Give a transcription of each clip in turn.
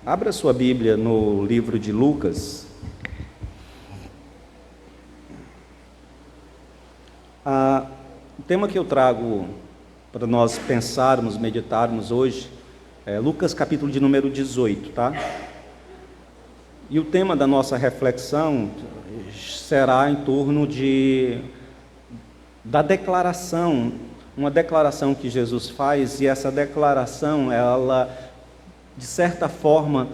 Abra sua Bíblia no livro de Lucas. O tema que eu trago para nós pensarmos, meditarmos hoje é Lucas capítulo de número 18, tá? E o tema da nossa reflexão será em torno da declaração, uma declaração que Jesus faz, e essa declaração, ela, de certa forma,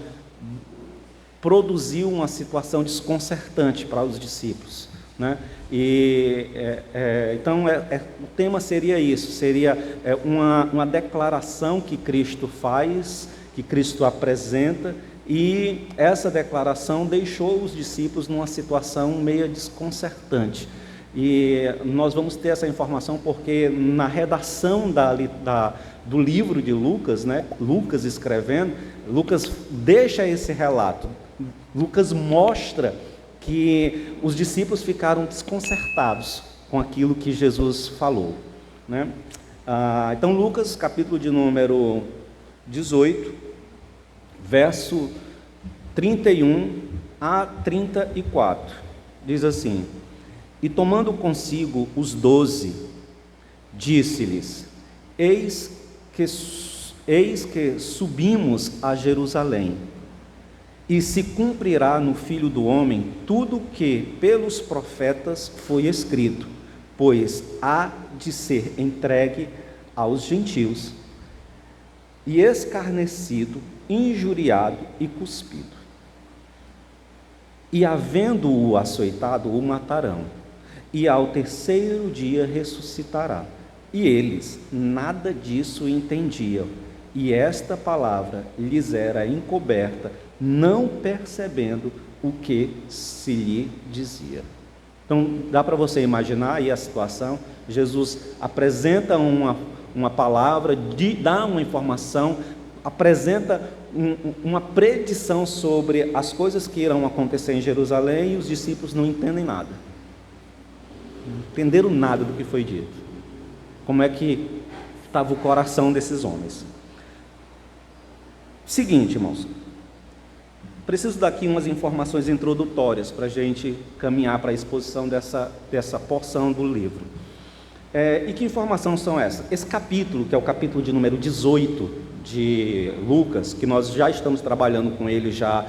produziu uma situação desconcertante para os discípulos, né? Então, o tema seria isso, seria uma declaração que Cristo faz, que Cristo apresenta, e essa declaração deixou os discípulos numa situação meio desconcertante. E nós vamos ter essa informação porque na redação do livro de Lucas, né, Lucas escrevendo, Lucas deixa esse relato. Lucas mostra que os discípulos ficaram desconcertados com aquilo que Jesus falou, né? Então Lucas capítulo de número 18, verso 31 a 34, diz assim: E tomando consigo os 12, disse-lhes: Eis que subimos a Jerusalém, e se cumprirá no Filho do Homem tudo o que pelos profetas foi escrito, pois há de ser entregue aos gentios, e escarnecido, injuriado e cuspido. E havendo-o açoitado, o matarão, e ao terceiro dia ressuscitará. E eles nada disso entendiam, e esta palavra lhes era encoberta, não percebendo o que se lhe dizia. Então, dá para você imaginar aí a situação. Jesus apresenta uma palavra, dá uma informação, apresenta uma predição sobre as coisas que irão acontecer em Jerusalém, e os discípulos não entendem nada. Não entenderam nada do que foi dito. Como é que estava o coração desses homens? Seguinte, irmãos, preciso dar aqui umas informações introdutórias para a gente caminhar para a exposição dessa porção do livro. E que informações são essas? Esse capítulo, que é o capítulo de número 18 de Lucas, que nós já estamos trabalhando com ele já,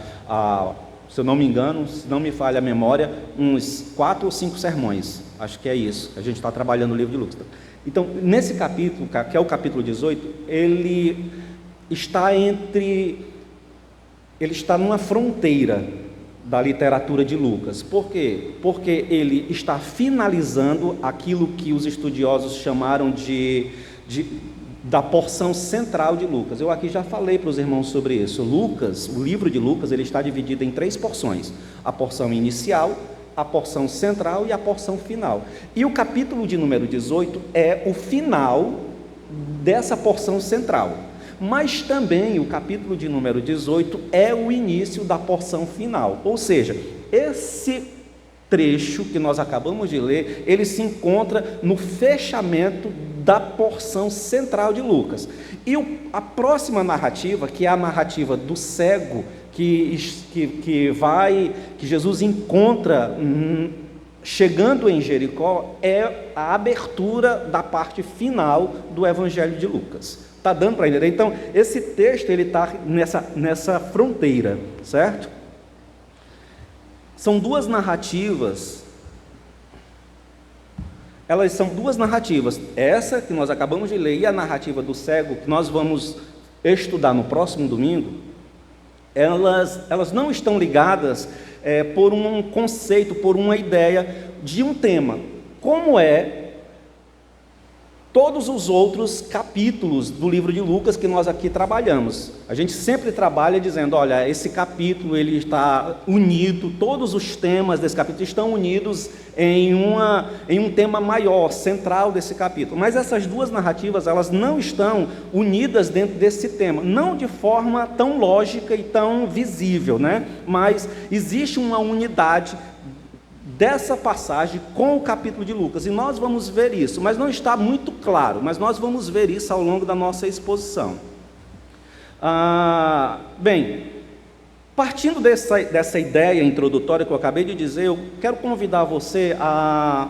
se eu não me engano, se não me falha a memória, uns 4 ou 5 sermões, acho que é isso, a gente está trabalhando o livro de Lucas. Então, nesse capítulo, que é o capítulo 18, ele está numa fronteira da literatura de Lucas. Por quê? Porque ele está finalizando aquilo que os estudiosos chamaram da porção central de Lucas. Eu aqui já falei para os irmãos sobre isso. Lucas, o livro de Lucas, ele está dividido em 3 porções: a porção inicial, a porção central e a porção final. E o capítulo de número 18 é o final dessa porção central. Mas também o capítulo de número 18 é o início da porção final. Ou seja, esse trecho que nós acabamos de ler, ele se encontra no fechamento da porção central de Lucas. E a próxima narrativa, que é a narrativa do cego, que Jesus encontra chegando em Jericó, é a abertura da parte final do Evangelho de Lucas. Está dando para entender? Então, esse texto ele está nessa fronteira, certo? São duas narrativas. Elas são duas narrativas. Essa que nós acabamos de ler e a narrativa do cego, que nós vamos estudar no próximo domingo, elas não estão ligadas por um conceito, por uma ideia de um tema, como é todos os outros capítulos do livro de Lucas que nós aqui trabalhamos. A gente sempre trabalha dizendo, olha, esse capítulo ele está unido, todos os temas desse capítulo estão unidos em um tema maior, central desse capítulo. Mas essas duas narrativas, elas não estão unidas dentro desse tema, não de forma tão lógica e tão visível, né? Mas existe uma unidade dessa passagem com o capítulo de Lucas, e nós vamos ver isso, mas não está muito claro, mas nós vamos ver isso ao longo da nossa exposição. Bem, Partindo dessa ideia introdutória que eu acabei de dizer, eu quero convidar você a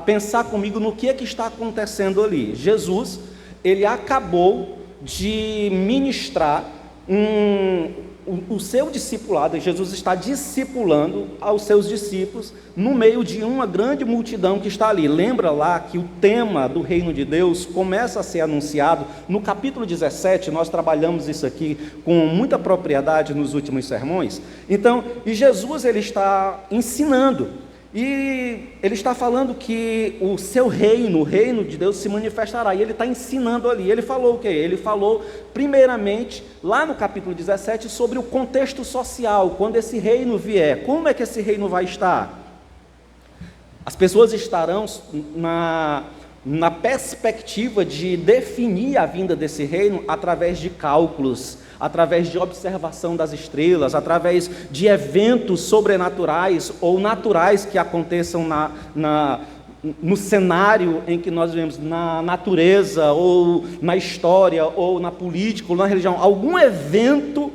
pensar comigo no que está acontecendo ali. Jesus, ele acabou de ministrar o seu discipulado. Jesus está discipulando aos seus discípulos no meio de uma grande multidão que está ali. Lembra lá que o tema do reino de Deus começa a ser anunciado no capítulo 17, nós trabalhamos isso aqui com muita propriedade nos últimos sermões. Então, e Jesus, ele está ensinando, e ele está falando que o seu reino, o reino de Deus se manifestará, e ele está ensinando ali. Ele falou o quê? Ele falou, primeiramente, lá no capítulo 17, sobre o contexto social, quando esse reino vier, como é que esse reino vai estar? As pessoas estarão na perspectiva de definir a vinda desse reino através de cálculos, através de observação das estrelas, através de eventos sobrenaturais ou naturais que aconteçam no cenário em que nós vivemos, na natureza, ou na história, ou na política, ou na religião. Algum evento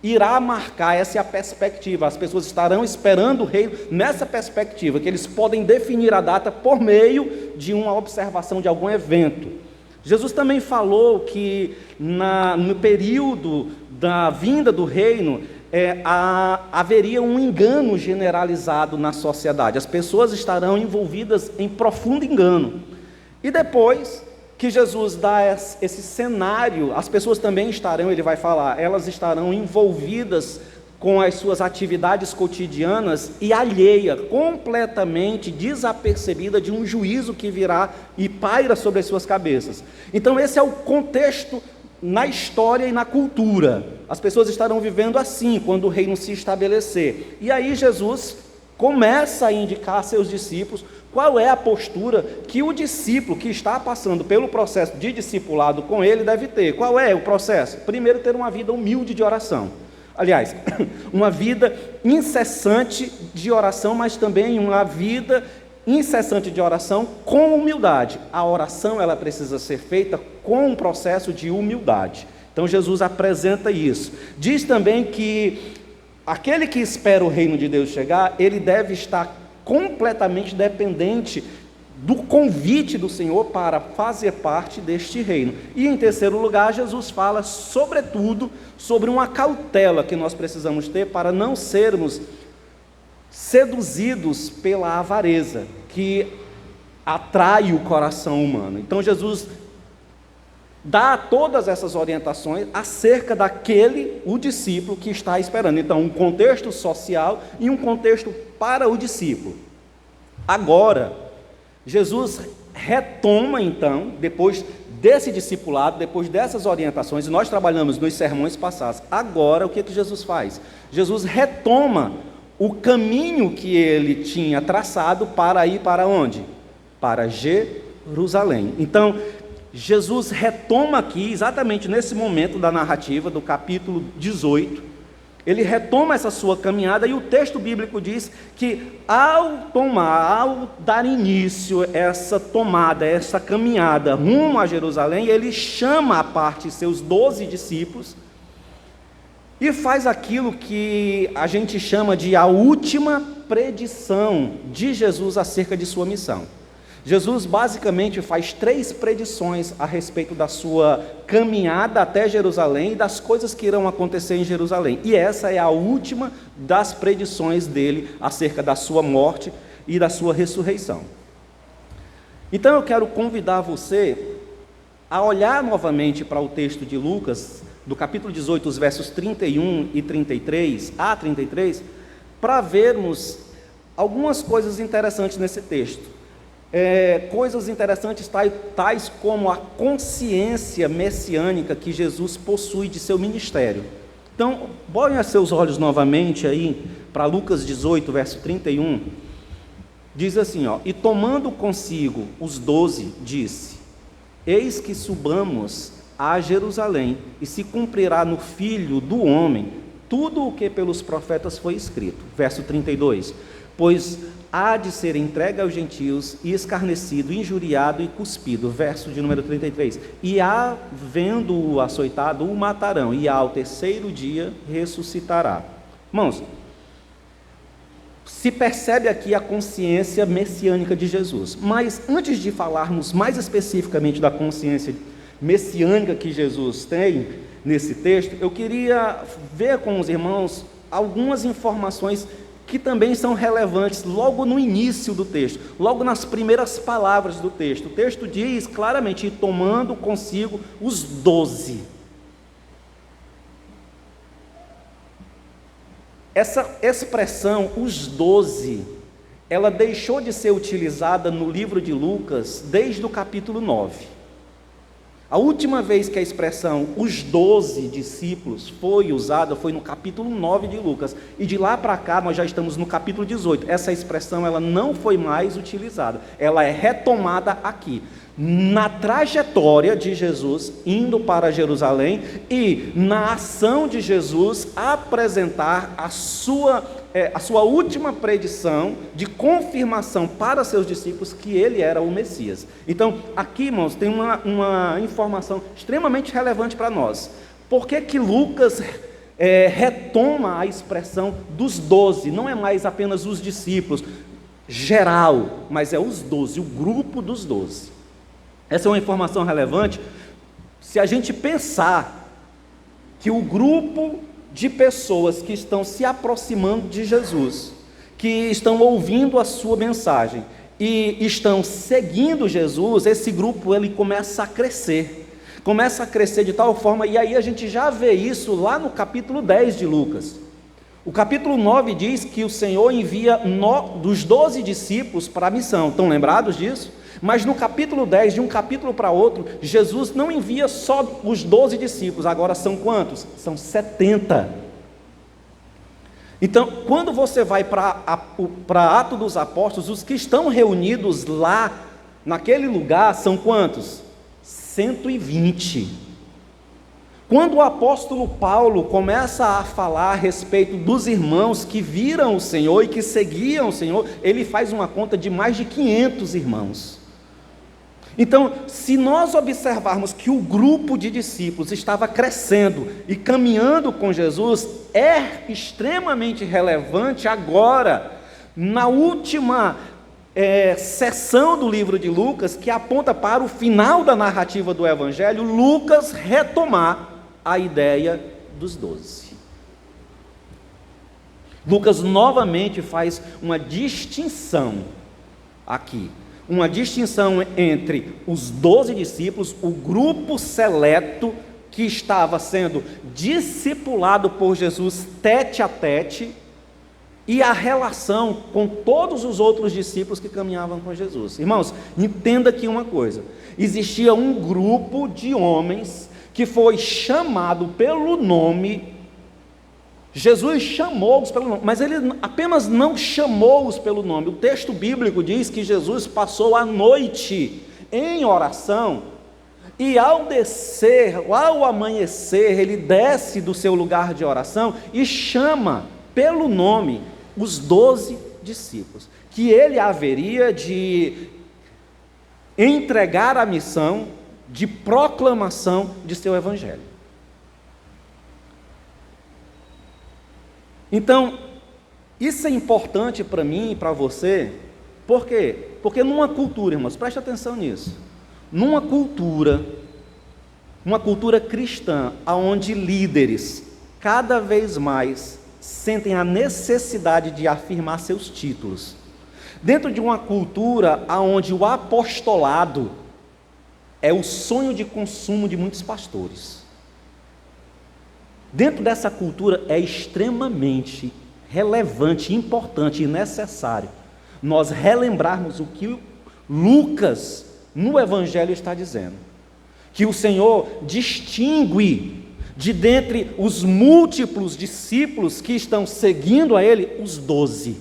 irá marcar, essa é a perspectiva. As pessoas estarão esperando o reino nessa perspectiva, que eles podem definir a data por meio de uma observação de algum evento. Jesus também falou que no período da vinda do reino, haveria um engano generalizado na sociedade. As pessoas estarão envolvidas em profundo engano. E depois que Jesus dá esse cenário, as pessoas também estarão, ele vai falar, elas estarão envolvidas com as suas atividades cotidianas e alheia, completamente desapercebida de um juízo que virá e paira sobre as suas cabeças. Então esse é o contexto na história e na cultura. As pessoas estarão vivendo assim, quando o reino se estabelecer. E aí Jesus começa a indicar a seus discípulos qual é a postura que o discípulo que está passando pelo processo de discipulado com ele deve ter. Qual é o processo? Primeiro, ter uma vida humilde de oração. Aliás, uma vida incessante de oração, mas também uma vida incessante de oração com humildade. A oração, ela precisa ser feita com um processo de humildade. Então Jesus apresenta isso. Diz também que aquele que espera o reino de Deus chegar, ele deve estar completamente dependente do convite do Senhor para fazer parte deste reino. E em terceiro lugar, Jesus fala sobretudo sobre uma cautela que nós precisamos ter para não sermos seduzidos pela avareza que atrai o coração humano. Então Jesus dá todas essas orientações acerca daquele, o discípulo que está esperando. Então, um contexto social e um contexto para o discípulo. Agora, Jesus retoma então, depois desse discipulado, depois dessas orientações, e nós trabalhamos nos sermões passados. Agora, o que Jesus faz? Jesus retoma o caminho que ele tinha traçado para ir para onde? Para Jerusalém. Então, Jesus retoma aqui, exatamente nesse momento da narrativa, do capítulo 18, ele retoma essa sua caminhada, e o texto bíblico diz que ao dar início a essa tomada, essa caminhada rumo a Jerusalém, ele chama à parte seus 12 discípulos e faz aquilo que a gente chama de a última predição de Jesus acerca de sua missão. Jesus basicamente faz 3 predições a respeito da sua caminhada até Jerusalém e das coisas que irão acontecer em Jerusalém. E essa é a última das predições dele acerca da sua morte e da sua ressurreição. Então eu quero convidar você a olhar novamente para o texto de Lucas, do capítulo 18, os versos 31 e 33, a 33, para vermos algumas coisas interessantes nesse texto. Coisas interessantes tais como a consciência messiânica que Jesus possui de seu ministério. Então, botem os seus olhos novamente aí para Lucas 18, verso 31. Diz assim, e tomando consigo os 12, disse: eis que subamos a Jerusalém, e se cumprirá no Filho do Homem tudo o que pelos profetas foi escrito. Verso 32. Pois há de ser entregue aos gentios, e escarnecido, injuriado e cuspido. Verso de número 33. E havendo-o açoitado, o matarão, e ao terceiro dia ressuscitará. Irmãos, se percebe aqui a consciência messiânica de Jesus. Mas antes de falarmos mais especificamente da consciência messiânica que Jesus tem nesse texto, eu queria ver com os irmãos algumas informações que também são relevantes logo no início do texto, logo nas primeiras palavras do texto. O texto diz claramente: e tomando consigo os 12. Essa expressão, os 12, ela deixou de ser utilizada no livro de Lucas desde o capítulo 9. A última vez que a expressão os 12 discípulos foi usada foi no capítulo 9 de Lucas, e de lá para cá nós já estamos no capítulo 18. Essa expressão ela não foi mais utilizada, ela é retomada aqui, na trajetória de Jesus indo para Jerusalém e na ação de Jesus apresentar a sua última predição de confirmação para seus discípulos que ele era o Messias. Então, aqui, irmãos, tem uma informação extremamente relevante para nós. Por que Lucas retoma a expressão dos 12? Não é mais apenas os discípulos, geral, mas é os 12, o grupo dos 12. Essa é uma informação relevante se a gente pensar que o grupo de pessoas que estão se aproximando de Jesus, que estão ouvindo a sua mensagem e estão seguindo Jesus, esse grupo ele começa a crescer de tal forma, e aí a gente já vê isso lá no capítulo 10 de Lucas. O capítulo 9 diz que o Senhor envia dos 12 discípulos para a missão. Estão lembrados disso? Mas no capítulo 10, de um capítulo para outro, Jesus não envia só os 12 discípulos, agora são quantos? São 70. Então, quando você vai para Atos dos Apóstolos, os que estão reunidos lá, naquele lugar, são quantos? 120. Quando o apóstolo Paulo começa a falar a respeito dos irmãos que viram o Senhor e que seguiam o Senhor, ele faz uma conta de mais de 500 irmãos. Então, se nós observarmos que o grupo de discípulos estava crescendo e caminhando com Jesus, é extremamente relevante agora, na última seção do livro de Lucas, que aponta para o final da narrativa do Evangelho, Lucas retomar a ideia dos 12. Lucas novamente faz uma distinção aqui. Uma distinção entre os 12 discípulos, o grupo seleto que estava sendo discipulado por Jesus tete a tete, e a relação com todos os outros discípulos que caminhavam com Jesus. Irmãos, entenda aqui uma coisa: existia um grupo de homens que foi chamado pelo nome. Jesus chamou-os pelo nome, mas ele apenas não chamou-os pelo nome. O texto bíblico diz que Jesus passou a noite em oração, e ao amanhecer, ele desce do seu lugar de oração e chama pelo nome os 12 discípulos, que ele haveria de entregar a missão de proclamação de seu evangelho. Então, isso é importante para mim e para você. Por quê? Porque numa cultura, irmãos, preste atenção nisso, numa cultura, uma cultura cristã, onde líderes cada vez mais sentem a necessidade de afirmar seus títulos, dentro de uma cultura onde o apostolado é o sonho de consumo de muitos pastores, dentro dessa cultura é extremamente relevante, importante e necessário nós relembrarmos o que Lucas no Evangelho está dizendo, que o Senhor distingue de dentre os múltiplos discípulos que estão seguindo a Ele, os 12.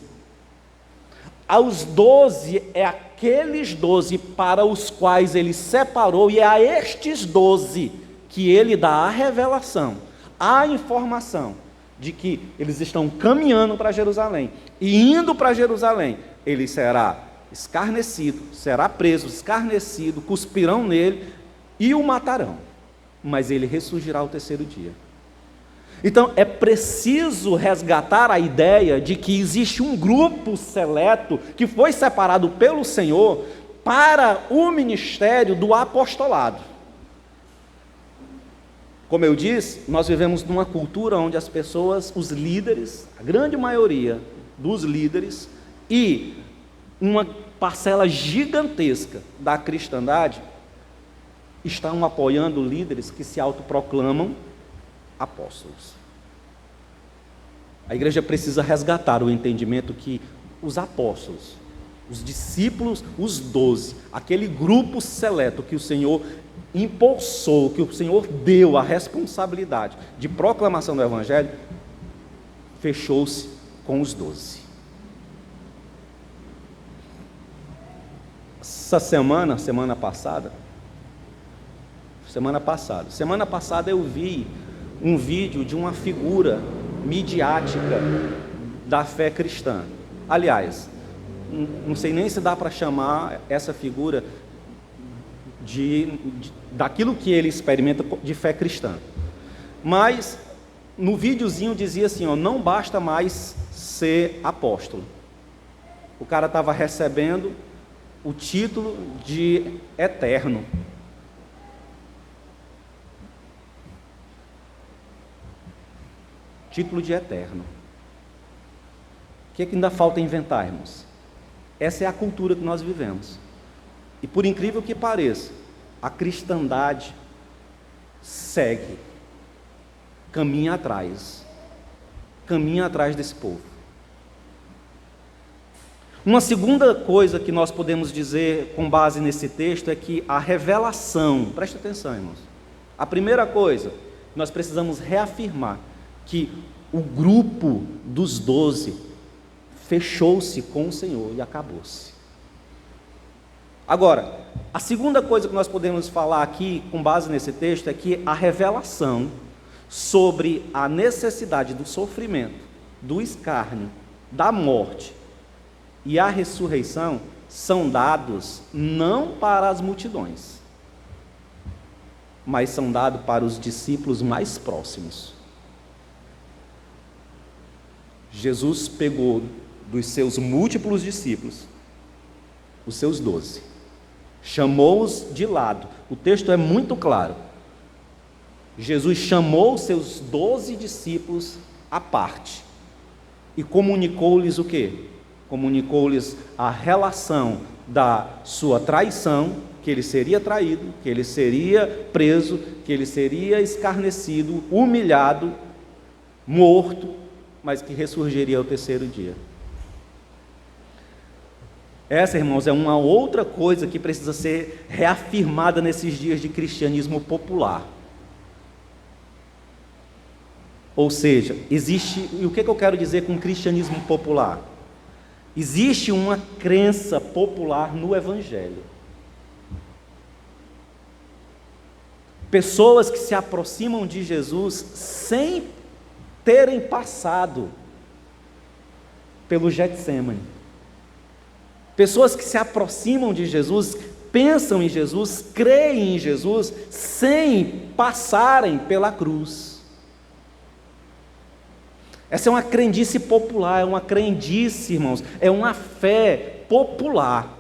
Aos 12 é aqueles 12 para os quais Ele separou, e é a estes 12 que Ele dá a revelação, a informação de que eles estão caminhando para Jerusalém, e indo para Jerusalém, ele será escarnecido, será preso, escarnecido, cuspirão nele e o matarão, mas ele ressurgirá ao terceiro dia. Então é preciso resgatar a ideia de que existe um grupo seleto que foi separado pelo Senhor para o ministério do apostolado. Como eu disse, nós vivemos numa cultura onde as pessoas, os líderes, a grande maioria dos líderes e uma parcela gigantesca da cristandade estão apoiando líderes que se autoproclamam apóstolos. A igreja precisa resgatar o entendimento que os apóstolos, os discípulos, os 12, aquele grupo seleto que o Senhor impulsou, que o Senhor deu a responsabilidade de proclamação do Evangelho, fechou-se com os 12. Essa semana passada eu vi um vídeo de uma figura midiática da fé cristã. Aliás, não sei nem se dá para chamar essa figura daquilo que ele experimenta de fé cristã. Mas no videozinho dizia assim, não basta mais ser apóstolo. O cara estava recebendo o título de eterno. Título de eterno. O que ainda falta inventar, irmãos? Essa é a cultura que nós vivemos. E por incrível que pareça, a cristandade segue, caminha atrás desse povo. Uma segunda coisa que nós podemos dizer com base nesse texto é que a revelação, preste atenção, irmãos. A primeira coisa, nós precisamos reafirmar que o grupo dos 12 fechou-se com o Senhor e acabou-se. Agora, a segunda coisa que nós podemos falar aqui, com base nesse texto, é que a revelação sobre a necessidade do sofrimento, do escárnio, da morte e a ressurreição são dados não para as multidões, mas são dados para os discípulos mais próximos. Jesus pegou dos seus múltiplos discípulos, os seus 12, chamou-os de lado. O texto é muito claro. Jesus chamou os seus 12 discípulos à parte e comunicou-lhes o quê? Comunicou-lhes a relação da sua traição, que ele seria traído, que ele seria preso, que ele seria escarnecido, humilhado, morto, mas que ressurgiria ao terceiro dia. Essa, irmãos, é uma outra coisa que precisa ser reafirmada nesses dias de cristianismo popular. Ou seja, existe, e o que eu quero dizer com cristianismo popular? Existe uma crença popular no Evangelho. Pessoas que se aproximam de Jesus sem terem passado pelo Getsemane. Pessoas que se aproximam de Jesus, pensam em Jesus, creem em Jesus, sem passarem pela cruz. Essa é uma crendice popular, é uma crendice, irmãos, é uma fé popular,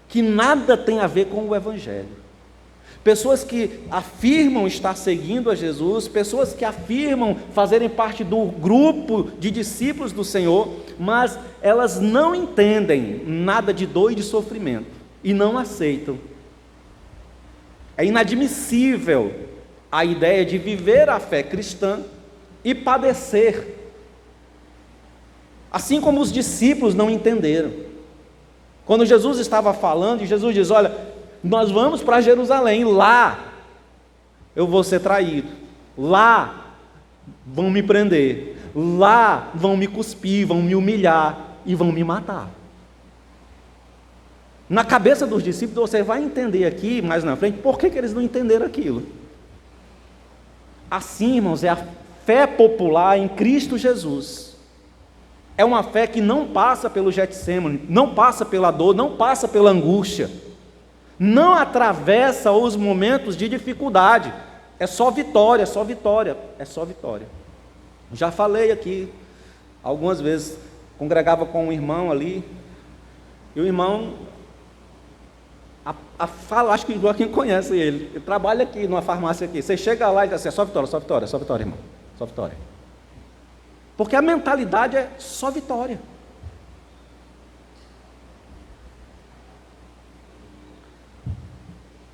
que nada tem a ver com o Evangelho. Pessoas que afirmam estar seguindo a Jesus, pessoas que afirmam fazerem parte do grupo de discípulos do Senhor, mas elas não entendem nada de dor e de sofrimento, e não aceitam. É inadmissível a ideia de viver a fé cristã e padecer, assim como os discípulos não entenderam. Quando Jesus estava falando, e Jesus diz, olha, nós vamos para Jerusalém, lá eu vou ser traído, lá vão me prender, lá vão me cuspir, vão me humilhar e vão me matar. Na cabeça dos discípulos, você vai entender aqui, mais na frente, por que eles não entenderam aquilo. Assim, irmãos, é a fé popular em Cristo Jesus. É uma fé que não passa pelo Getsemane, não passa pela dor, não passa pela angústia, não atravessa os momentos de dificuldade. É só vitória, é só vitória, é só vitória. Já falei aqui algumas vezes, congregava com um irmão ali, e o irmão, acho que o Joaquim conhece ele trabalha aqui numa farmácia aqui. Você chega lá e diz assim: é só vitória, só vitória, só vitória, irmão, só vitória. Porque a mentalidade é só vitória.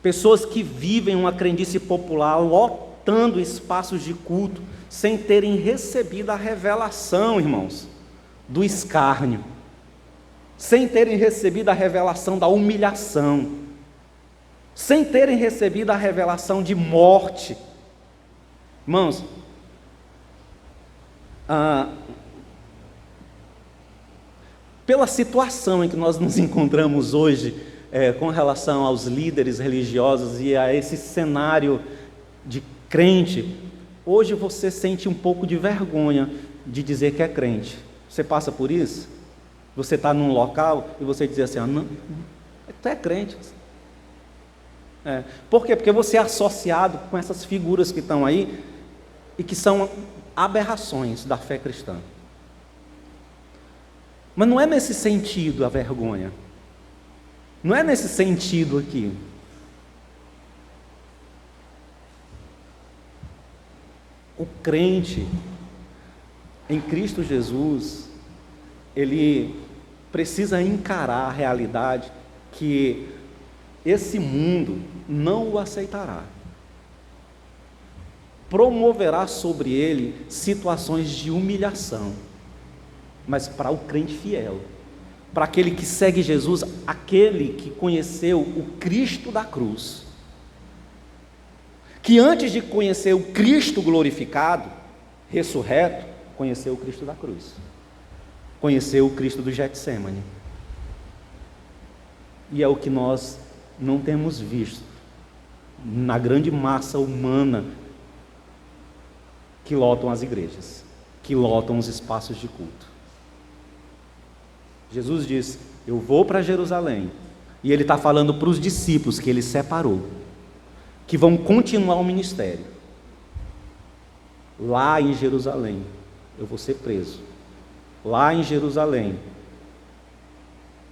Pessoas que vivem uma crendice popular, lotando espaços de culto, sem terem recebido a revelação, irmãos, do escárnio, sem terem recebido a revelação da humilhação, sem terem recebido a revelação de morte. Irmãos, pela situação em que nós nos encontramos hoje, com relação aos líderes religiosos e a esse cenário de crente, hoje você sente um pouco de vergonha de dizer que é crente. Você passa por isso? Você está num local e você diz assim: não, tu é crente. Por quê? Porque você é associado com essas figuras que estão aí e que são aberrações da fé cristã. Mas não é nesse sentido a vergonha. Não é nesse sentido aqui. O crente em Cristo Jesus, ele precisa encarar a realidade que esse mundo não o aceitará. Promoverá sobre ele situações de humilhação. Mas para o crente fiel, para aquele que segue Jesus, aquele que conheceu o Cristo da cruz, que antes de conhecer o Cristo glorificado, ressurreto, conheceu o Cristo da cruz, conheceu o Cristo do Getsemane. E é o que nós não temos visto na grande massa humana que lotam as igrejas, que lotam os espaços de culto. Jesus disse: eu vou para Jerusalém, e ele está falando para os discípulos que ele separou, que vão continuar o ministério. Lá em Jerusalém eu vou ser preso, lá em Jerusalém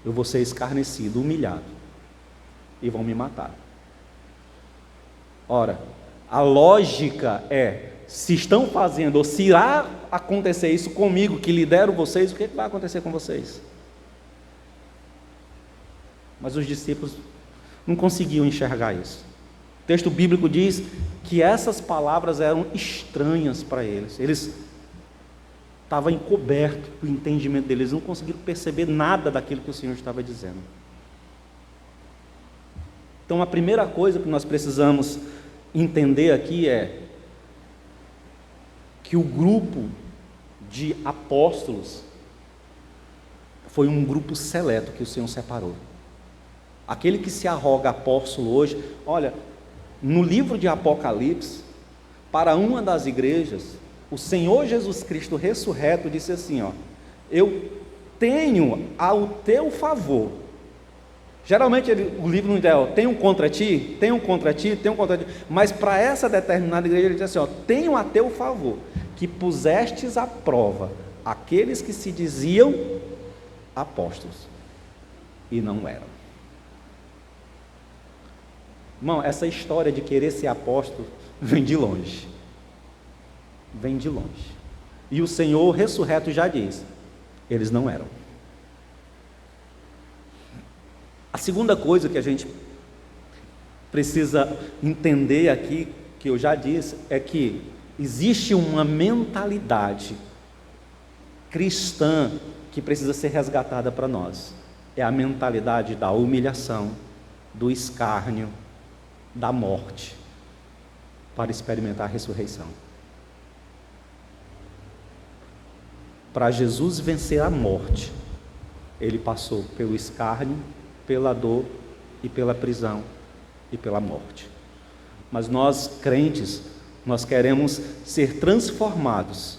eu vou ser escarnecido, humilhado, e vão me matar. Ora, a lógica é: se estão fazendo, ou se irá acontecer isso comigo, que lidero vocês, o que vai acontecer com vocês? Mas os discípulos não conseguiam enxergar isso. O texto bíblico diz que essas palavras eram estranhas para eles. Eles estavam encobertos o entendimento deles, eles não conseguiram perceber nada daquilo que o Senhor estava dizendo. Então a primeira coisa que nós precisamos entender aqui é que o grupo de apóstolos foi um grupo seleto que o Senhor separou. Aquele que se arroga apóstolo hoje, olha, no livro de Apocalipse, para uma das igrejas, o Senhor Jesus Cristo ressurreto disse assim: eu tenho ao teu favor. Geralmente o livro não diz: tenho contra ti, tenho contra ti, tenho contra ti. Mas para essa determinada igreja ele diz assim: tenho a teu favor, que pusestes à prova aqueles que se diziam apóstolos e não eram. Irmão, essa história de querer ser apóstolo vem de longe. Vem de longe. E o Senhor ressurreto já diz: eles não eram. A segunda coisa que a gente precisa entender aqui, que eu já disse, é que existe uma mentalidade cristã que precisa ser resgatada para nós. É a mentalidade da humilhação, do escárnio, da morte, para experimentar a ressurreição. Para Jesus vencer a morte, ele passou pelo escárnio, pela dor e pela prisão e pela morte. Mas nós, crentes, nós queremos ser transformados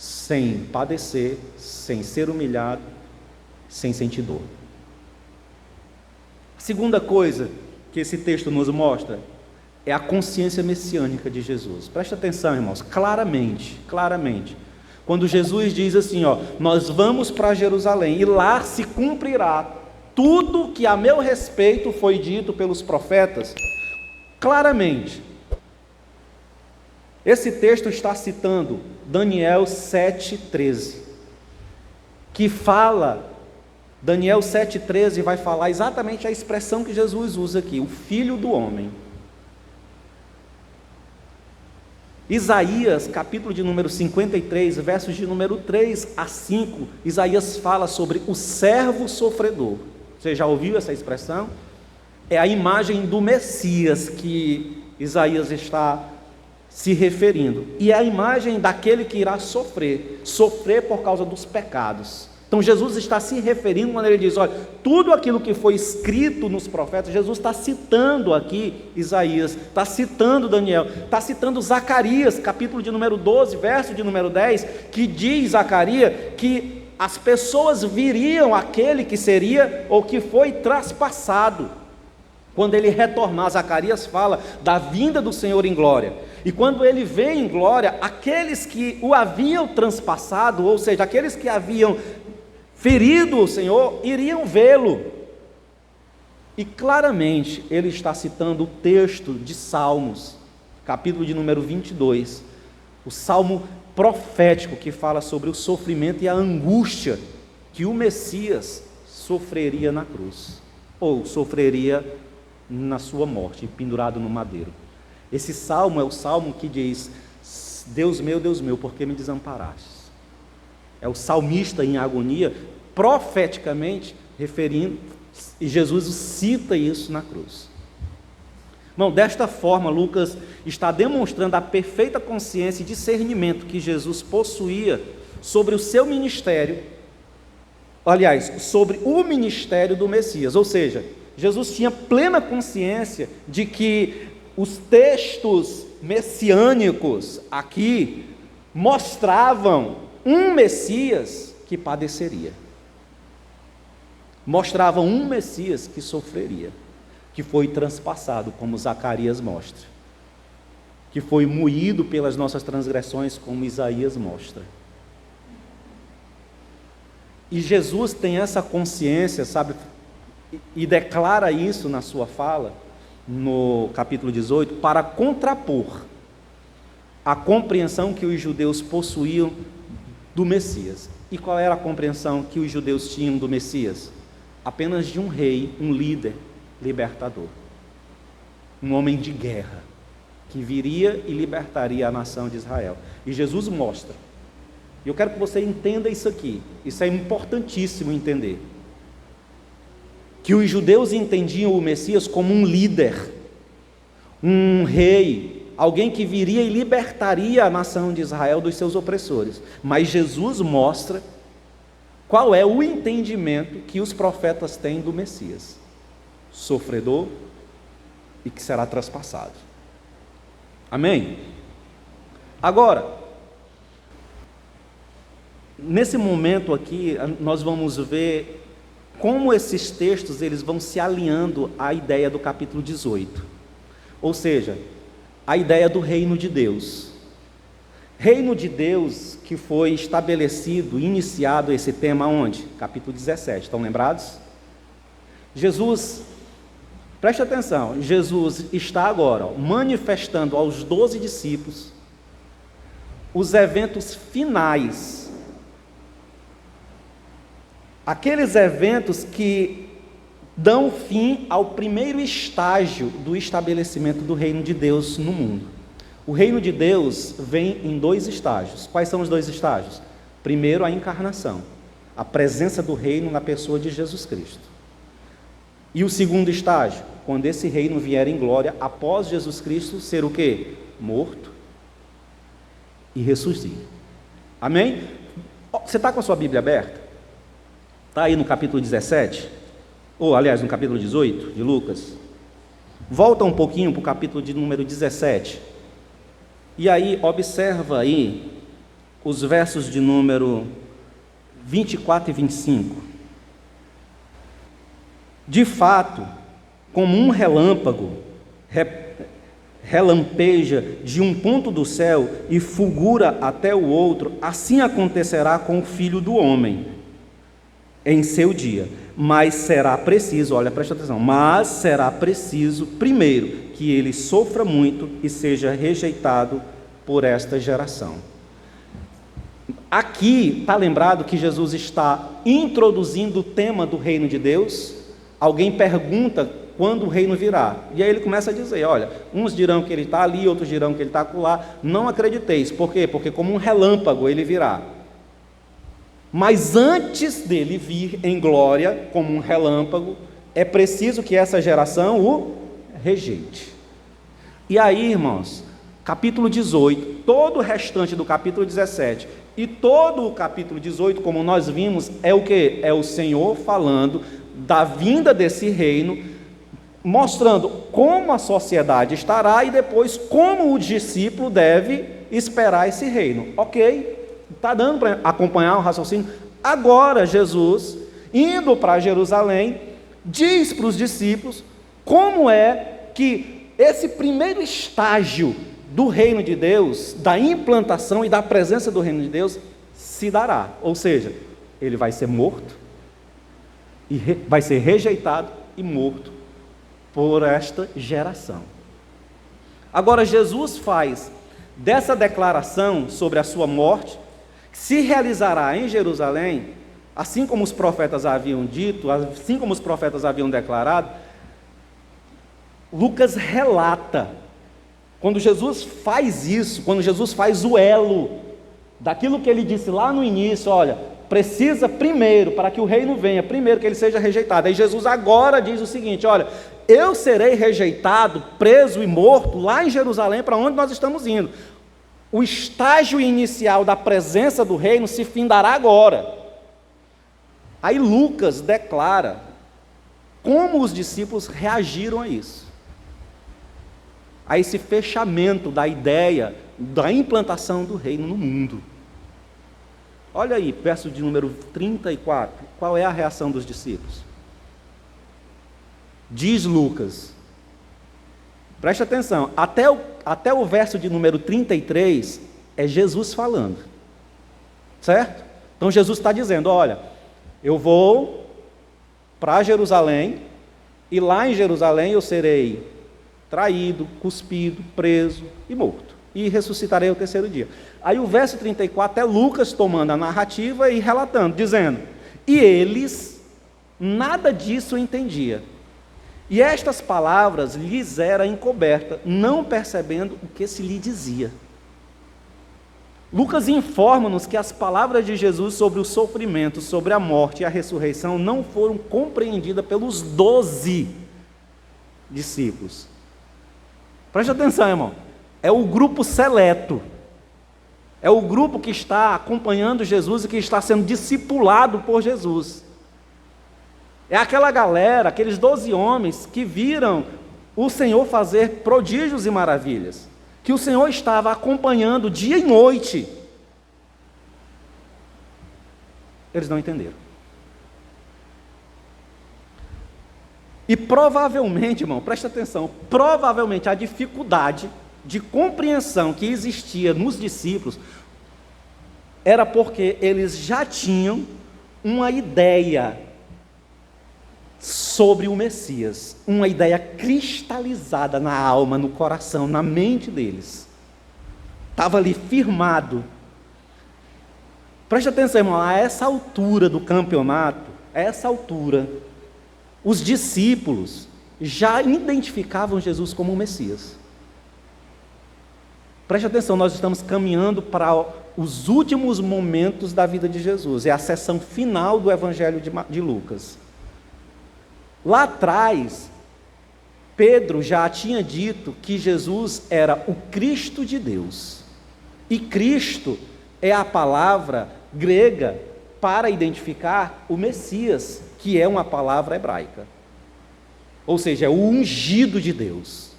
sem padecer, sem ser humilhado, sem sentir dor. A segunda coisa que esse texto nos mostra é a consciência messiânica de Jesus. Presta atenção, irmãos, claramente. Quando Jesus diz assim, nós vamos para Jerusalém e lá se cumprirá tudo que a meu respeito foi dito pelos profetas, claramente. Esse texto está citando Daniel 7,13, que fala, Daniel 7,13 vai falar exatamente a expressão que Jesus usa aqui, o Filho do Homem. Isaías, capítulo de número 53, versos de número 3 a 5, Isaías fala sobre o servo sofredor. Você já ouviu essa expressão? É a imagem do Messias que Isaías está se referindo. E é a imagem daquele que irá sofrer por causa dos pecados. Então Jesus está se referindo quando ele diz, olha, tudo aquilo que foi escrito nos profetas, Jesus está citando aqui Isaías, está citando Daniel, está citando Zacarias, capítulo de número 12, verso de número 10, que diz Zacarias que as pessoas viriam aquele que seria ou que foi traspassado. Quando ele retornar, Zacarias fala da vinda do Senhor em glória. E quando ele vem em glória, aqueles que o haviam transpassado, ou seja, aqueles que haviam ferido o Senhor, iriam vê-lo. E claramente ele está citando o texto de Salmos, capítulo de número 22, o salmo profético que fala sobre o sofrimento e a angústia que o Messias sofreria na cruz, ou sofreria na sua morte, pendurado no madeiro. Esse salmo é o salmo que diz, Deus meu, por que me desamparaste? É o salmista em agonia, profeticamente referindo, e Jesus cita isso na cruz. Irmão, desta forma, Lucas está demonstrando a perfeita consciência e discernimento que Jesus possuía sobre o seu ministério, aliás, sobre o ministério do Messias, ou seja, Jesus tinha plena consciência de que os textos messiânicos aqui mostravam um Messias que padeceria, mostravam um Messias que sofreria, que foi transpassado, como Zacarias mostra, que foi moído pelas nossas transgressões, como Isaías mostra. E Jesus tem essa consciência, sabe, e declara isso na sua fala, no capítulo 18, para contrapor a compreensão que os judeus possuíam do Messias. E qual era a compreensão que os judeus tinham do Messias? Apenas de um rei, um líder libertador, um homem de guerra, que viria e libertaria a nação de Israel. E Jesus mostra, e eu quero que você entenda isso aqui, isso é importantíssimo entender, que os judeus entendiam o Messias como um líder, um rei, alguém que viria e libertaria a nação de Israel dos seus opressores. Mas Jesus mostra qual é o entendimento que os profetas têm do Messias: sofredor e que será traspassado. Amém? Agora, nesse momento aqui, nós vamos ver como esses textos eles vão se alinhando à ideia do capítulo 18. Ou seja, a ideia do reino de Deus. Reino de Deus que foi estabelecido, iniciado esse tema onde? Capítulo 17, estão lembrados? Jesus, preste atenção, Jesus está agora manifestando aos 12 discípulos os eventos finais, aqueles eventos que dão fim ao primeiro estágio do estabelecimento do reino de Deus no mundo. O reino de Deus vem em 2 estágios. Quais são os 2 estágios? Primeiro, a encarnação, a presença do reino na pessoa de Jesus Cristo. E o segundo estágio, quando esse reino vier em glória, após Jesus Cristo ser o quê? Morto e ressurgir. Amém? Você está com a sua Bíblia aberta? Está aí no capítulo 17? Ou, aliás, no capítulo 18 de Lucas? Volta um pouquinho para o capítulo de número 17. E aí, observa aí os versos de número 24 e 25. De fato, como um relâmpago relampeja de um ponto do céu e fulgura até o outro, assim acontecerá com o Filho do Homem em seu dia. Mas será preciso, olha, presta atenção, mas será preciso, primeiro, que ele sofra muito e seja rejeitado por esta geração. Aqui está lembrado que Jesus está introduzindo o tema do reino de Deus. Alguém pergunta quando o reino virá, e aí ele começa a dizer, olha, uns dirão que ele está ali, outros dirão que ele está acolá, não acrediteis, por quê? Porque como um relâmpago ele virá. Mas antes dele vir em glória, como um relâmpago, é preciso que essa geração o rejeite. E aí, irmãos, capítulo 18, todo o restante do capítulo 17 e todo o capítulo 18, como nós vimos, é o que? É o Senhor falando da vinda desse reino, mostrando como a sociedade estará e depois como o discípulo deve esperar esse reino. Ok? Está dando para acompanhar o raciocínio? Agora Jesus, indo para Jerusalém, diz para os discípulos como é que esse primeiro estágio do reino de Deus, da implantação e da presença do reino de Deus, se dará. Ou seja, ele vai ser morto, e vai ser rejeitado e morto por esta geração. Agora Jesus faz dessa declaração sobre a sua morte, que se realizará em Jerusalém, assim como os profetas haviam dito, assim como os profetas haviam declarado. Lucas relata, quando Jesus faz isso, quando Jesus faz o elo daquilo que ele disse lá no início, olha, precisa primeiro, para que o reino venha, primeiro que ele seja rejeitado. Aí Jesus agora diz o seguinte, olha, eu serei rejeitado, preso e morto lá em Jerusalém, para onde nós estamos indo. O estágio inicial da presença do reino se findará agora. Aí Lucas declara como os discípulos reagiram a isso, a esse fechamento da ideia da implantação do reino no mundo. Olha aí, verso de número 34, qual é a reação dos discípulos? Diz Lucas, preste atenção, até o verso de número 33 é Jesus falando, certo? Então Jesus está dizendo, olha, eu vou para Jerusalém, e lá em Jerusalém eu serei traído, cuspido, preso e morto, e ressuscitarei ao terceiro dia. Aí o verso 34 é Lucas tomando a narrativa e relatando, dizendo, e eles nada disso entendiam. E estas palavras lhes era encoberta, não percebendo o que se lhe dizia. Lucas informa-nos que as palavras de Jesus sobre o sofrimento, sobre a morte e a ressurreição não foram compreendidas pelos 12 discípulos. Preste atenção, irmão. É o grupo seleto. É o grupo que está acompanhando Jesus e que está sendo discipulado por Jesus. É aquela galera, aqueles 12 homens que viram o Senhor fazer prodígios e maravilhas, que o Senhor estava acompanhando dia e noite. Eles não entenderam. E provavelmente, irmão, presta atenção, provavelmente a dificuldade de compreensão que existia nos discípulos era porque eles já tinham uma ideia sobre o Messias, uma ideia cristalizada na alma, no coração, na mente deles. Estava ali firmado. Preste atenção, irmão, a essa altura do campeonato, a essa altura, os discípulos já identificavam Jesus como o Messias. Preste atenção, nós estamos caminhando para os últimos momentos da vida de Jesus, é a seção final do Evangelho de Lucas. Lá atrás, Pedro já tinha dito que Jesus era o Cristo de Deus. E Cristo é a palavra grega para identificar o Messias, que é uma palavra hebraica. Ou seja, é o ungido de Deus.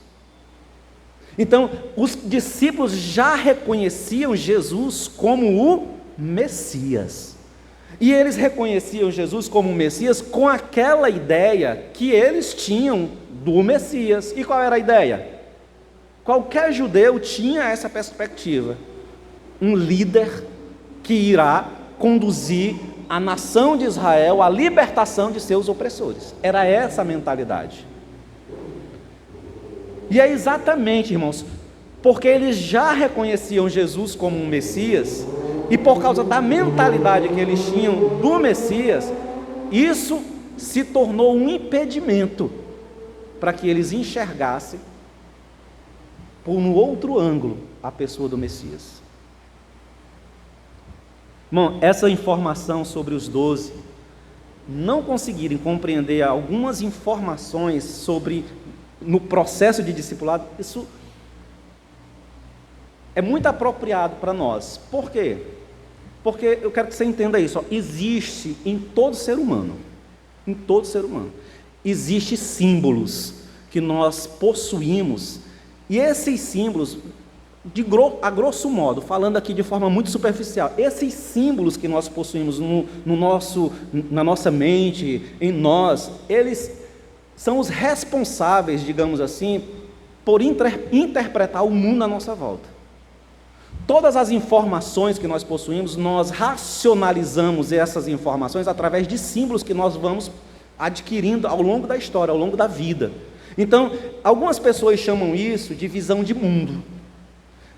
Então, os discípulos já reconheciam Jesus como o Messias. E eles reconheciam Jesus como o Messias com aquela ideia que eles tinham do Messias. E qual era a ideia? Qualquer judeu tinha essa perspectiva. Um líder que irá conduzir a nação de Israel à libertação de seus opressores. Era essa a mentalidade. E é exatamente, irmãos, porque eles já reconheciam Jesus como um Messias, e por causa da mentalidade que eles tinham do Messias, isso se tornou um impedimento para que eles enxergassem por um outro ângulo a pessoa do Messias. Bom, essa informação sobre os 12 não conseguirem compreender algumas informações sobre no processo de discipulado, isso é muito apropriado para nós. Por quê? Porque eu quero que você entenda isso. Existe em todo ser humano, existem símbolos que nós possuímos, e esses símbolos, a grosso modo, falando aqui de forma muito superficial, esses símbolos que nós possuímos na nossa mente, em nós, eles são os responsáveis, digamos assim, por interpretar o mundo à nossa volta. Todas as informações que nós possuímos, nós racionalizamos essas informações através de símbolos que nós vamos adquirindo ao longo da história, ao longo da vida. Então, algumas pessoas chamam isso de visão de mundo.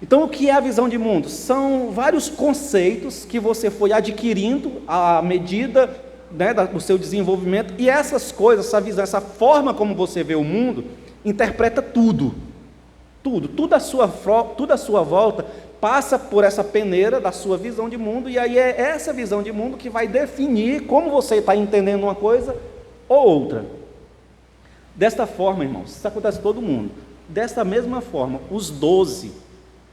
Então, o que é a visão de mundo? São vários conceitos que você foi adquirindo à medida, né, do seu desenvolvimento, e essas coisas, essa visão, essa forma como você vê o mundo, interpreta tudo à sua volta, passa por essa peneira da sua visão de mundo, e aí é essa visão de mundo que vai definir como você está entendendo uma coisa ou outra. Desta forma, irmãos, isso acontece com todo mundo. Desta mesma forma, os 12,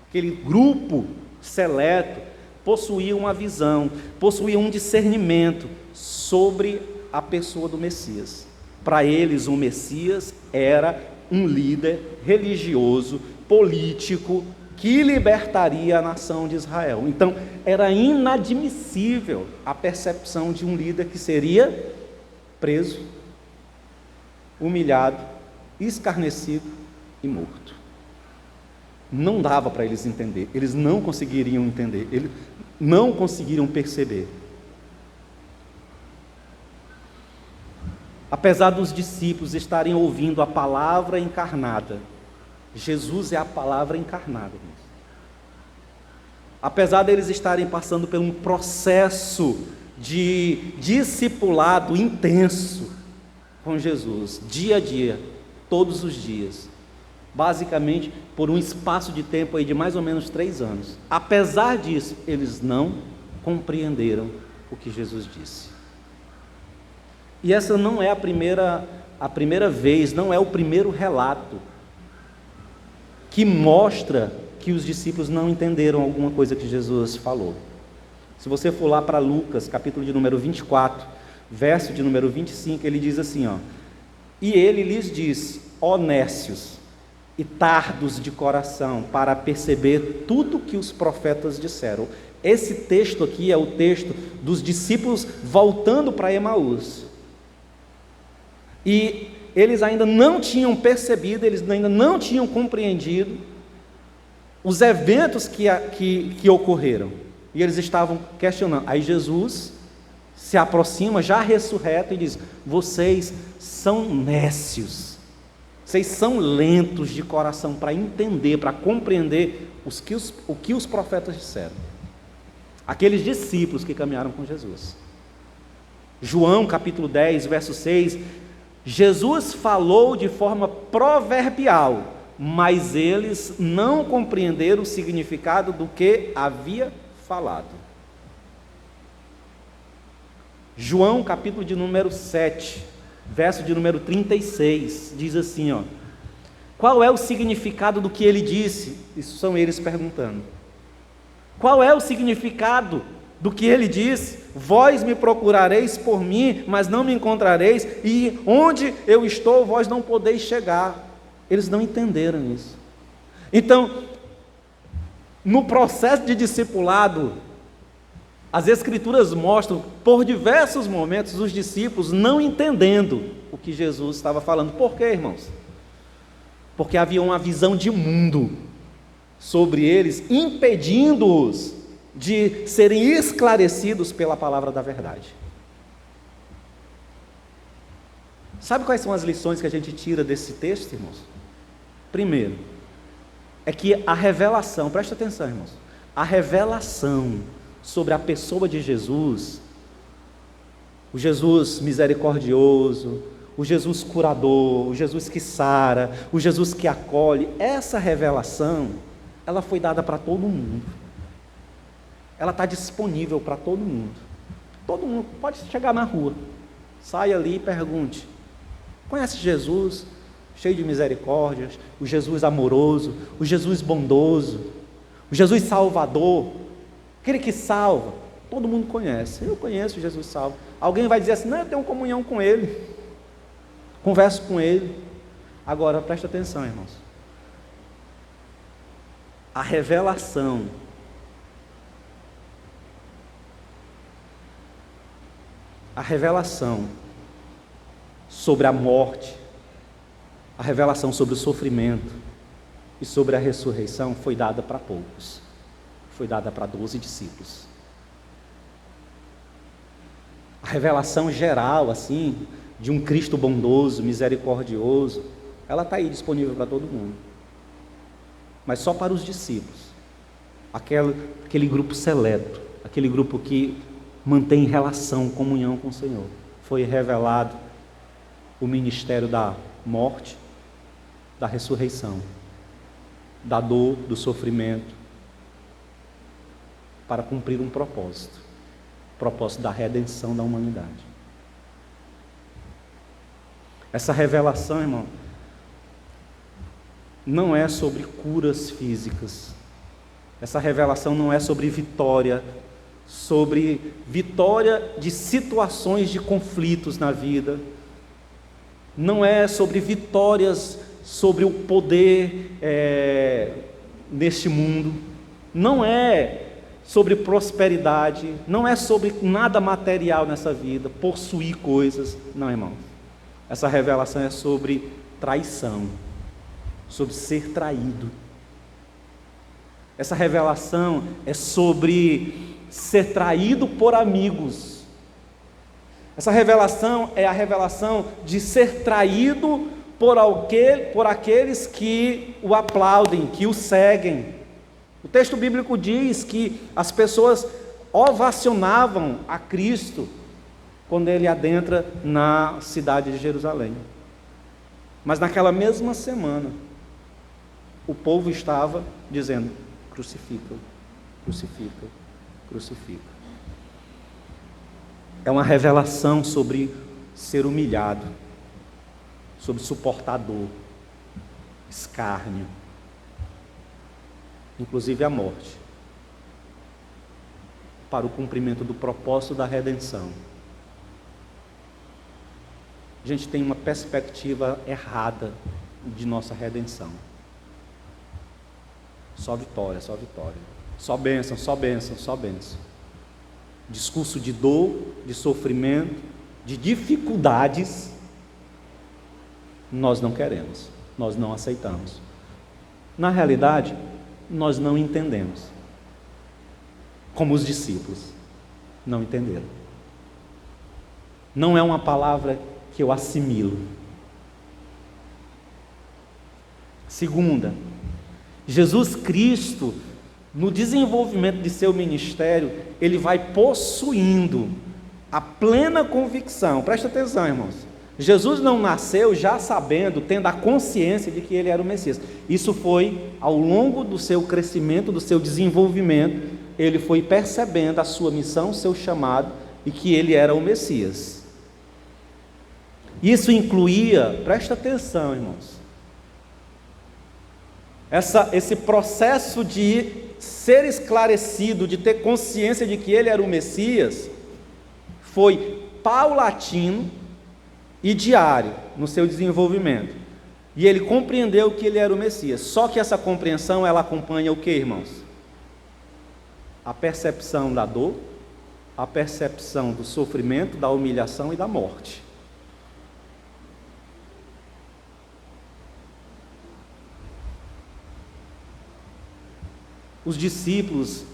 aquele grupo seleto, possuíam uma visão, possuíam um discernimento sobre a pessoa do Messias. Para eles, o Messias era um líder religioso, político, que libertaria a nação de Israel. Então, era inadmissível a percepção de um líder que seria preso, humilhado, escarnecido e morto. Não dava para eles entender, eles não conseguiriam entender, eles não conseguiriam perceber. Apesar dos discípulos estarem ouvindo a palavra encarnada, Jesus é a palavra encarnada, irmãos. Apesar deles estarem passando por um processo de discipulado intenso com Jesus, dia a dia, todos os dias, basicamente por um espaço de tempo aí de mais ou menos 3 anos. Apesar disso, eles não compreenderam o que Jesus disse. E essa não é a primeira vez, não é o primeiro relato que mostra que os discípulos não entenderam alguma coisa que Jesus falou. Se você for lá para Lucas, capítulo de número 24, verso de número 25, ele diz assim, ó: e ele lhes disse: ó nécios e tardos de coração, para perceber tudo que os profetas disseram. Esse texto aqui é o texto dos discípulos voltando para Emaús. E eles ainda não tinham percebido, eles ainda não tinham compreendido os eventos que ocorreram. E eles estavam questionando. Aí Jesus se aproxima, já ressurreto, e diz: vocês são nécios, vocês são lentos de coração para entender, para compreender o que os profetas disseram. Aqueles discípulos que caminharam com Jesus. João capítulo 10, verso 6, Jesus falou de forma proverbial, mas eles não compreenderam o significado do que havia falado. João capítulo de número 7, verso de número 36, diz assim, ó: qual é o significado do que ele disse? Isso são eles perguntando. Qual é o significado do que ele disse? Vós me procurareis por mim, mas não me encontrareis, e onde eu estou, vós não podeis chegar. Eles não entenderam isso. Então, no processo de discipulado, as Escrituras mostram, por diversos momentos, os discípulos não entendendo o que Jesus estava falando. Por quê, irmãos? Porque havia uma visão de mundo sobre eles, impedindo-os de serem esclarecidos pela palavra da verdade. Sabe quais são as lições que a gente tira desse texto, irmãos? Primeiro, é que a revelação, presta atenção, irmãos, a revelação sobre a pessoa de Jesus, o Jesus misericordioso, o Jesus curador, o Jesus que sara, o Jesus que acolhe, essa revelação, ela foi dada para todo mundo. Ela está disponível para todo mundo. Todo mundo pode chegar na rua, saia ali e pergunte: conhece Jesus, cheio de misericórdias, o Jesus amoroso, o Jesus bondoso, o Jesus salvador, aquele que salva? Todo mundo conhece. Eu conheço o Jesus salva. Alguém vai dizer assim: não, eu tenho comunhão com Ele, converso com Ele. Agora, presta atenção, irmãos. A revelação sobre a morte, a revelação sobre o sofrimento e sobre a ressurreição foi dada para poucos. Foi dada para 12 discípulos. A revelação geral, assim, de um Cristo bondoso, misericordioso, ela está aí disponível para todo mundo. Mas só para os discípulos. Aquele grupo seleto, aquele grupo que mantém relação, comunhão com o Senhor. Foi revelado o ministério da morte, da ressurreição, da dor, do sofrimento, para cumprir um propósito, o propósito da redenção da humanidade. Essa revelação, irmão, não é sobre curas físicas. Essa revelação não é sobre vitória de situações de conflitos na vida. Não é sobre vitórias sobre o poder neste mundo. Não é sobre prosperidade. Não é sobre nada material nessa vida, possuir coisas. Não, irmão. Essa revelação é sobre traição, sobre ser traído. Essa revelação é sobre ser traído por amigos. Essa revelação é a revelação de ser traído por aqueles que o aplaudem, que o seguem. O texto bíblico diz que as pessoas ovacionavam a Cristo quando ele adentra na cidade de Jerusalém. Mas naquela mesma semana, o povo estava dizendo: crucifica, crucifica, crucifica. É uma revelação sobre ser humilhado, sobre suportar dor, escárnio, inclusive a morte, para o cumprimento do propósito da redenção. A gente tem uma perspectiva errada de nossa redenção. Só vitória, só vitória. Só bênção, só bênção, só bênção. Discurso de dor, de sofrimento, de dificuldades, nós não queremos, nós não aceitamos. Na realidade, nós não entendemos. Como os discípulos não entenderam. Não é uma palavra que eu assimilo. Segunda, Jesus Cristo, no desenvolvimento de seu ministério, ele vai possuindo a plena convicção. Presta atenção, irmãos. Jesus não nasceu já sabendo, tendo a consciência de que ele era o Messias. Isso foi ao longo do seu crescimento, do seu desenvolvimento, ele foi percebendo a sua missão, o seu chamado, e que ele era o Messias. Isso incluía, presta atenção, irmãos, esse processo de ser esclarecido, de ter consciência de que ele era o Messias, foi paulatino e diário no seu desenvolvimento. E ele compreendeu que ele era o Messias. Só que essa compreensão, ela acompanha o que, irmãos? A percepção da dor, a percepção do sofrimento, da humilhação e da morte. Os discípulos,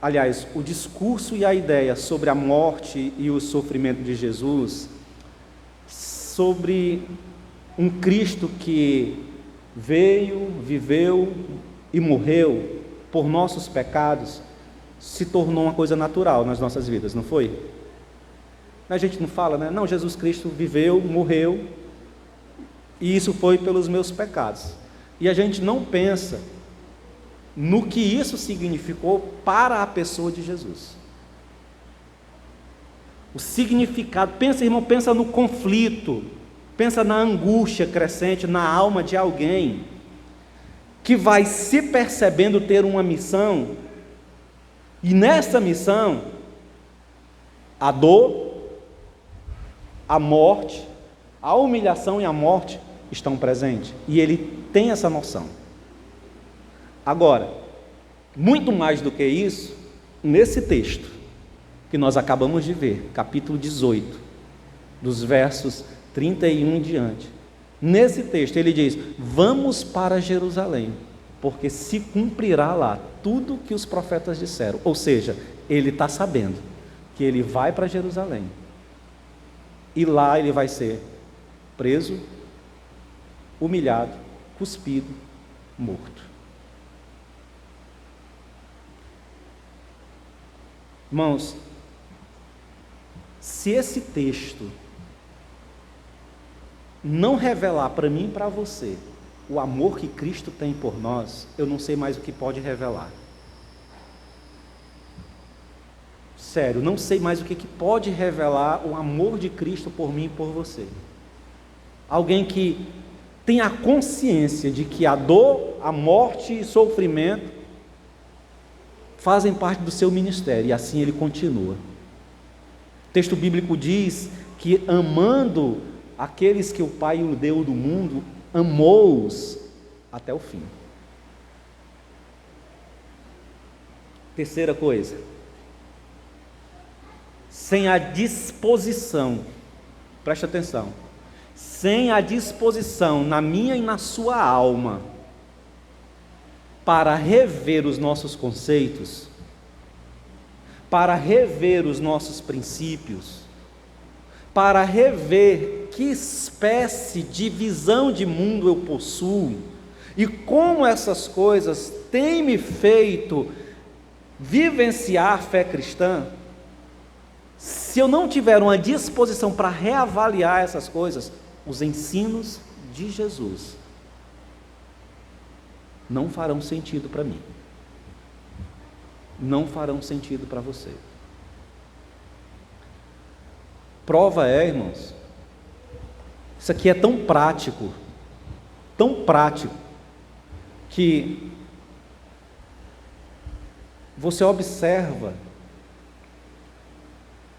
aliás, o discurso e a ideia sobre a morte e o sofrimento de Jesus, sobre um Cristo que veio, viveu e morreu por nossos pecados, se tornou uma coisa natural nas nossas vidas, não foi? A gente não fala, né? Não, Jesus Cristo viveu, morreu, e isso foi pelos meus pecados. E a gente não pensa no que isso significou para a pessoa de Jesus. O significado, pensa, irmão, pensa no conflito, pensa na angústia crescente na alma de alguém que vai se percebendo ter uma missão, e nessa missão, a dor, a morte, a humilhação e a morte estão presentes, e ele tem essa noção. Agora, muito mais do que isso, nesse texto que nós acabamos de ver, capítulo 18, dos versos 31 em diante, nesse texto ele diz: vamos para Jerusalém, porque se cumprirá lá tudo que os profetas disseram. Ou seja, ele está sabendo que ele vai para Jerusalém, e lá ele vai ser preso, humilhado, cuspido, morto. Irmãos, se esse texto não revelar para mim e para você o amor que Cristo tem por nós, eu não sei mais o que pode revelar. Sério, não sei mais o que pode revelar o amor de Cristo por mim e por você. Alguém que tem a consciência de que a dor, a morte e sofrimento fazem parte do seu ministério, e assim ele continua. O texto bíblico diz que, amando aqueles que o Pai o deu do mundo, amou-os até o fim. Terceira coisa, sem a disposição, preste atenção, sem a disposição na minha e na sua alma para rever os nossos conceitos, para rever os nossos princípios, para rever que espécie de visão de mundo eu possuo e como essas coisas têm me feito vivenciar a fé cristã. Se eu não tiver uma disposição para reavaliar essas coisas, os ensinos de Jesus não farão sentido para mim, não farão sentido para você. Prova é, irmãos, isso aqui é tão prático, que você observa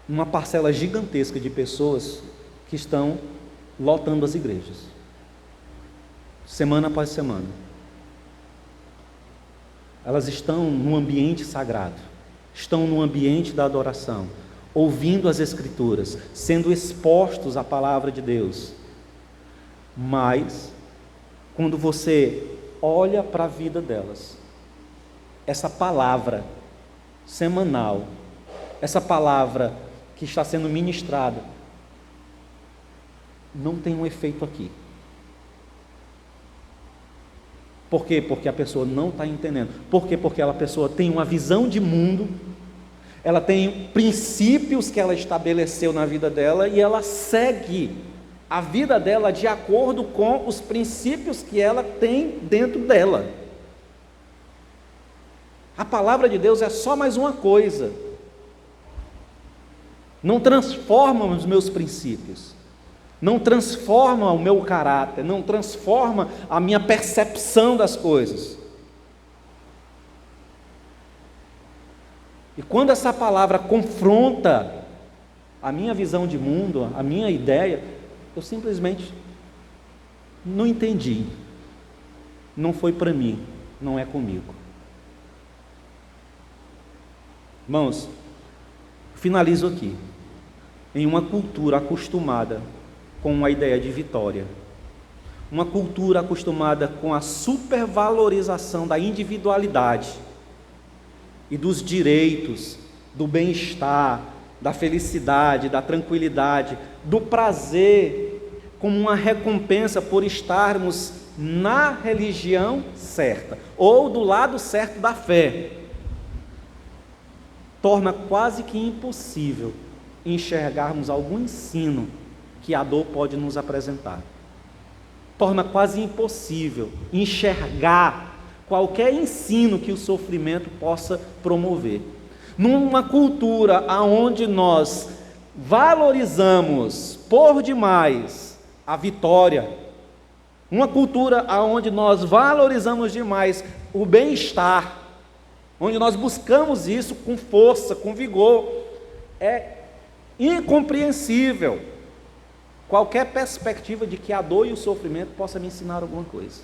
uma parcela gigantesca de pessoas que estão lotando as igrejas, semana após semana. Elas estão no ambiente sagrado, estão no ambiente da adoração, ouvindo as Escrituras, sendo expostos à palavra de Deus. Mas, quando você olha para a vida delas, essa palavra semanal, essa palavra que está sendo ministrada, não tem um efeito aqui. Por quê? Porque a pessoa não está entendendo. Por quê? Porque a pessoa tem uma visão de mundo, ela tem princípios que ela estabeleceu na vida dela e ela segue a vida dela de acordo com os princípios que ela tem dentro dela. A palavra de Deus é só mais uma coisa, não transforma os meus princípios, não transforma o meu caráter, não transforma a minha percepção das coisas. E quando essa palavra confronta a minha visão de mundo, a minha ideia, eu simplesmente Não entendi. Não foi para mim, não é comigo. Irmãos, finalizo aqui. Em uma cultura acostumada com a ideia de vitória, uma cultura acostumada com a supervalorização da individualidade e dos direitos, do bem-estar, da felicidade, da tranquilidade, do prazer, como uma recompensa por estarmos na religião certa, ou do lado certo da fé, torna quase que impossível enxergarmos algum ensino que a dor pode nos apresentar. Torna quase impossível enxergar qualquer ensino que o sofrimento possa promover. Numa cultura onde nós valorizamos por demais a vitória, uma cultura onde nós valorizamos demais o bem-estar, onde nós buscamos isso com força, com vigor, é incompreensível qualquer perspectiva de que a dor e o sofrimento possa me ensinar alguma coisa.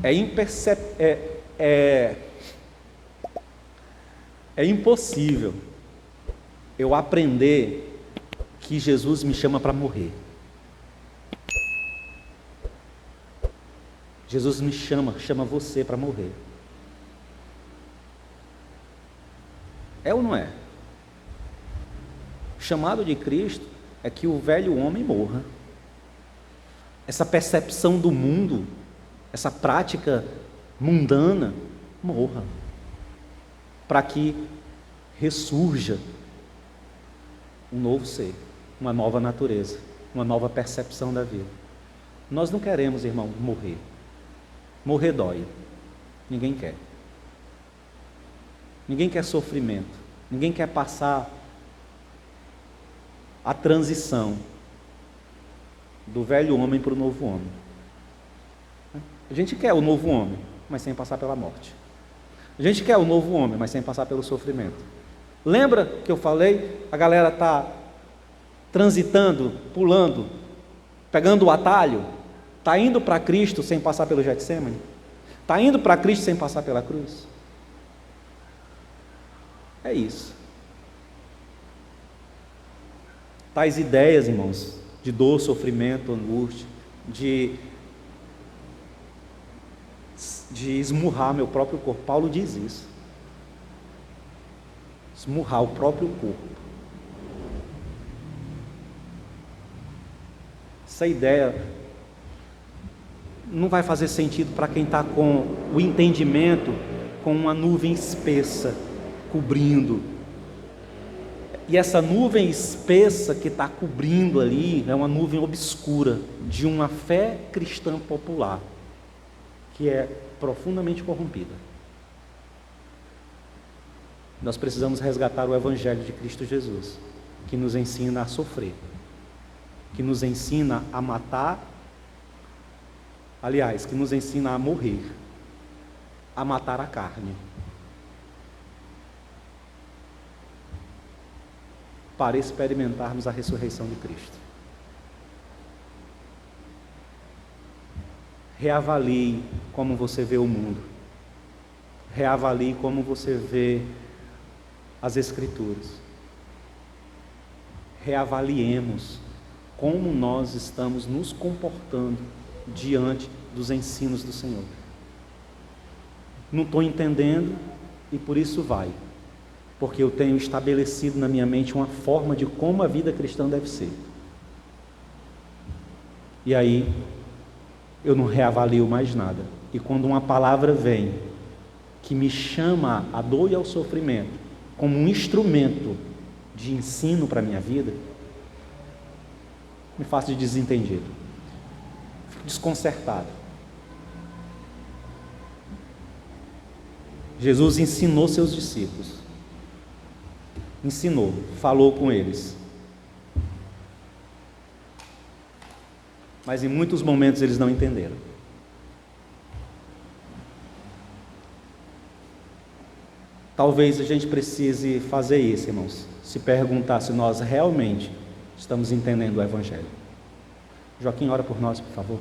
É impossível eu aprender que Jesus me chama para morrer. Jesus me chama você para morrer. É ou não é? O chamado de Cristo é que o velho homem morra. Essa percepção do mundo, essa prática mundana, morra. Para que ressurja um novo ser, uma nova natureza, uma nova percepção da vida. Nós não queremos, irmão, morrer. Morrer dói. Ninguém quer. Ninguém quer sofrimento. Ninguém quer passar a transição do velho homem para o novo homem. A gente quer o novo homem, mas sem passar pela morte. A gente quer o novo homem, mas sem passar pelo sofrimento. Lembra que eu falei? A galera está transitando, pulando, pegando o atalho, está indo para Cristo sem passar pelo Getsemane? Está indo para Cristo sem passar pela cruz? É isso. Tais ideias, irmãos, de dor, sofrimento, angústia, de esmurrar meu próprio corpo. Paulo diz isso. Esmurrar o próprio corpo. Essa ideia não vai fazer sentido para quem está com o entendimento com uma nuvem espessa cobrindo. E essa nuvem espessa que está cobrindo ali é uma nuvem obscura de uma fé cristã popular que é profundamente corrompida. Nós precisamos resgatar o Evangelho de Cristo Jesus, que nos ensina a sofrer, que nos ensina a matar, aliás, que nos ensina a morrer, a matar a carne, para experimentarmos a ressurreição de Cristo. Reavalie como você vê o mundo. Reavalie como você vê as Escrituras. Reavaliemos como nós estamos nos comportando diante dos ensinos do Senhor. Não estou entendendo e por isso vai. Porque eu tenho estabelecido na minha mente uma forma de como a vida cristã deve ser. E aí, eu não reavalio mais nada. E quando uma palavra vem, que me chama à dor e ao sofrimento, como um instrumento de ensino para a minha vida, me faço de desentendido. Fico desconcertado. Jesus ensinou seus discípulos. Ensinou, falou com eles. Mas em muitos momentos eles não entenderam. Talvez a gente precise fazer isso, irmãos. Se perguntar se nós realmente estamos entendendo o Evangelho. Joaquim, ora por nós, por favor.